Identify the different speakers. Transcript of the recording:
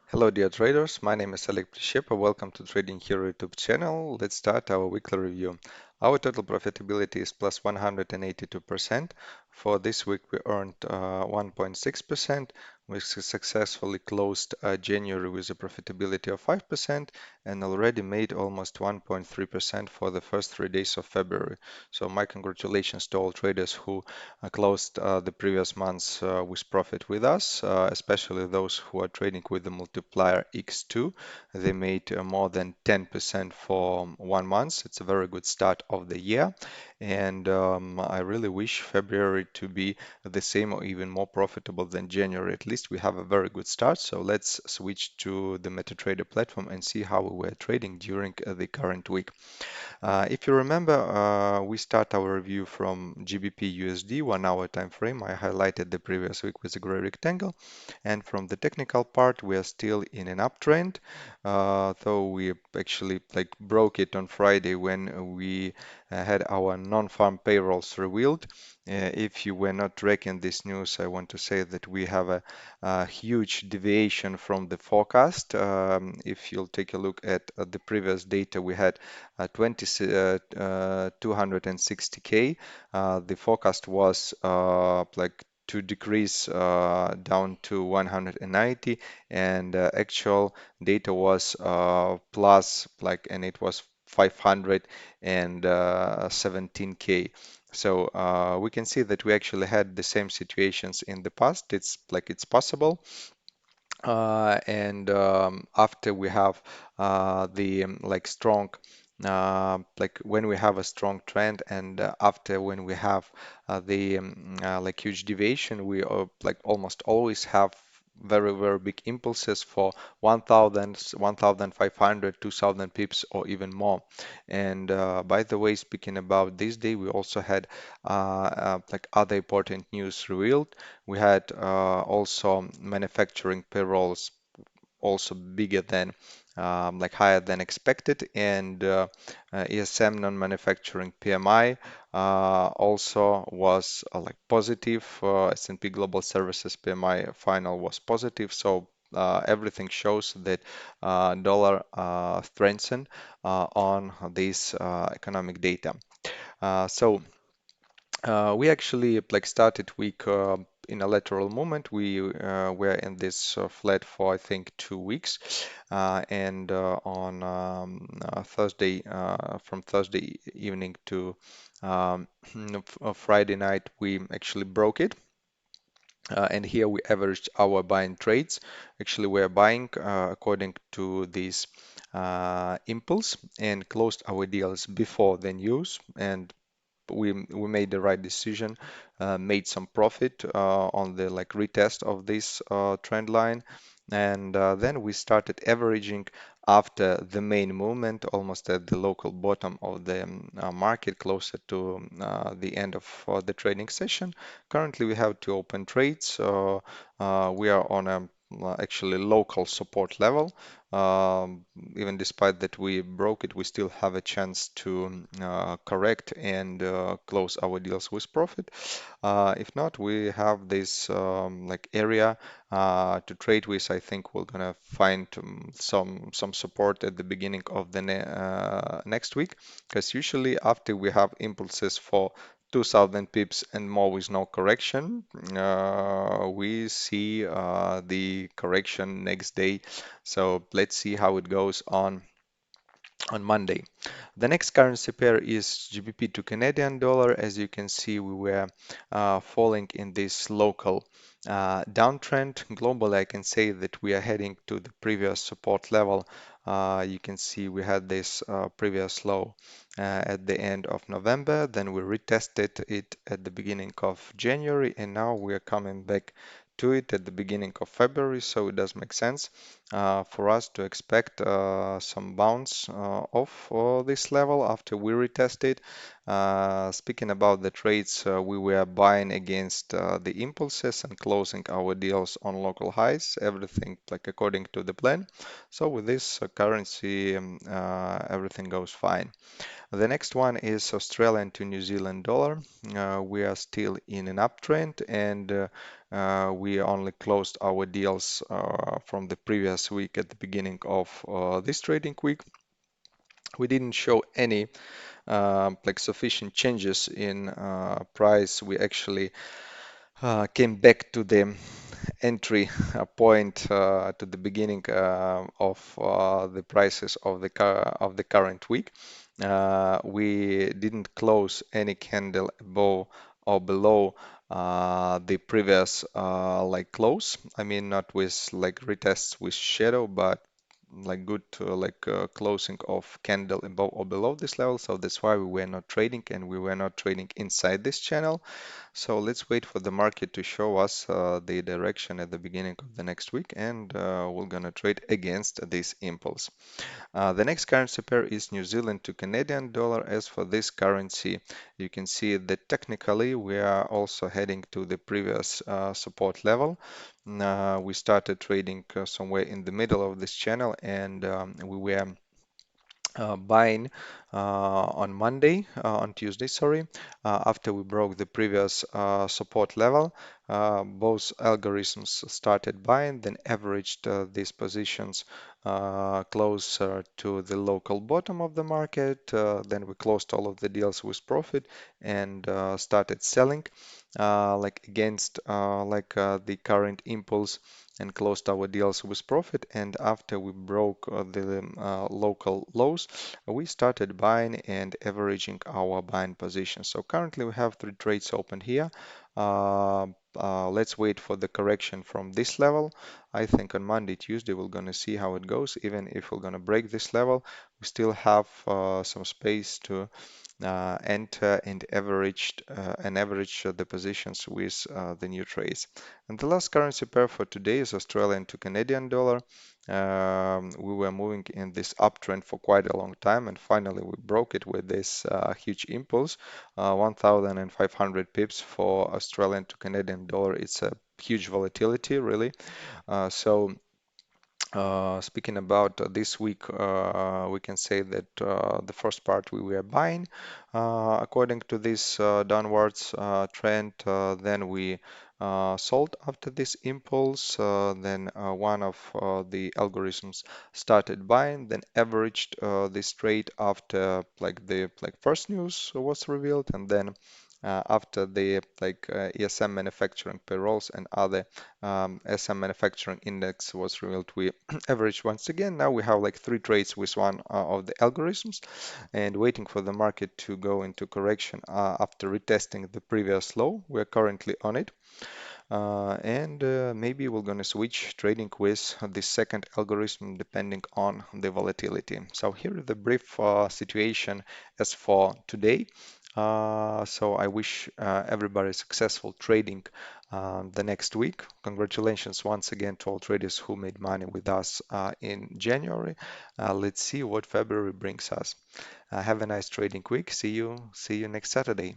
Speaker 1: Hello, dear traders. My name is Oleg Prishepa. Welcome to Trading Hero YouTube channel. Let's start our weekly review. Our total profitability is plus 182%. For this week, we earned 1.6%. We successfully closed January with a profitability of 5% and already made almost 1.3% for the first 3 days of February. So my congratulations to all traders who closed the previous months with profit with us, especially those who are trading with the multiplier X2. They made more than 10% for 1 month. It's a very good start of the year, and I really wish February to be the same or even more profitable than January. At least we have a very good start. So let's switch to the MetaTrader platform and see how we were trading during the current week. If you remember, we start our review from GBP USD 1 hour time frame. I highlighted the previous week with a gray rectangle. And from the technical part, we are still in an uptrend. Though we actually like broke it on Friday when we had our non-farm payrolls revealed. If you were not tracking this news, I want to say that we have a huge deviation from the forecast. If you'll take a look at the previous data, we had 260K. The forecast was like to decrease down to 190, and actual data was plus like, and it was 517K. So we can see that we actually had the same situations in the past. It's like it's possible. And after we have the like strong like when we have a strong trend, and after when we have the like huge deviation, we like almost always have very big impulses for 1000, 1500, 2000 pips or even more. And by the way, speaking about this day, we also had like other important news revealed. We had also manufacturing payrolls also bigger than like higher than expected, and ESM non-manufacturing PMI also was like positive. S&P Global Services PMI final was positive, so everything shows that dollar strengthened on this economic data. So we actually like started week in a lateral movement. We were in this flat for I think 2 weeks, and on Thursday, from Thursday evening to Friday night, we actually broke it. And here we averaged our buying trades. Actually, we're buying according to this impulse and closed our deals before the news. And we made the right decision, made some profit on the like retest of this trend line, and then we started averaging after the main movement, almost at the local bottom of the market, closer to the end of the trading session. Currently, we have two open trades. We are on a actually local support level. Even despite that we broke it, we still have a chance to correct and close our deals with profit. If not, we have this like area to trade with. I think we're gonna find some support at the beginning of the next week, because usually after we have impulses for 2000 pips and more with no correction, we see the correction next day. So let's see how it goes on Monday. The next currency pair is GBP to Canadian dollar. As you can see, we were falling in this local downtrend. Globally, I can say that we are heading to the previous support level. You can see we had this previous low at the end of November, then we retested it at the beginning of January, and now we are coming back to it at the beginning of February, so it does make sense for us to expect some bounce off this level after we retest it. Speaking about the trades, we were buying against the impulses and closing our deals on local highs, everything like according to the plan. So with this currency, everything goes fine. The next one is Australian to New Zealand dollar. We are still in an uptrend, and We only closed our deals from the previous week at the beginning of this trading week. We didn't show any like sufficient changes in price. We actually came back to the entry point to the beginning of the prices of the current week. We didn't close any candle above or below the previous like close. I mean, not with like retests with shadow, but like good like closing of candle above or below this level. So that's why we were not trading, and we were not trading inside this channel. So let's wait for the market to show us the direction at the beginning of the next week, and we're gonna trade against this impulse. The next currency pair is New Zealand to Canadian dollar. As for this currency, you can see that technically we are also heading to the previous support level. We started trading somewhere in the middle of this channel, and we were buying on Tuesday, sorry, after we broke the previous support level. Both algorithms started buying, then averaged these positions closer to the local bottom of the market. Then we closed all of the deals with profit and started selling like against the current impulse, and closed our deals with profit. And after we broke the local lows, we started buying and averaging our buying position. So currently we have three trades open here. Uh, let's wait for the correction from this level. I think on Monday, Tuesday, we're going to see how it goes. Even if we're going to break this level, we still have some space to enter and average the positions with the new trades. And the last currency pair for today is Australian to Canadian dollar. We were moving in this uptrend for quite a long time, and finally we broke it with this huge impulse, 1,500 pips for Australian to Canadian dollar. It's a huge volatility, really. So speaking about this week, we can say that the first part we were buying according to this downwards trend. Then we sold after this impulse. Then one of the algorithms started buying, then averaged this trade after like first news was revealed, and then after the ESM manufacturing payrolls and other SM manufacturing index was revealed, we averaged once again. Now we have like three trades with one of the algorithms, and waiting for the market to go into correction after retesting the previous low. We're currently on it. And maybe we're going to switch trading with the second algorithm depending on the volatility. So here is the brief situation as for today. So I wish everybody successful trading the next week. Congratulations once again to all traders who made money with us in January. Let's see what February brings us. Have a nice trading week. See you next Saturday.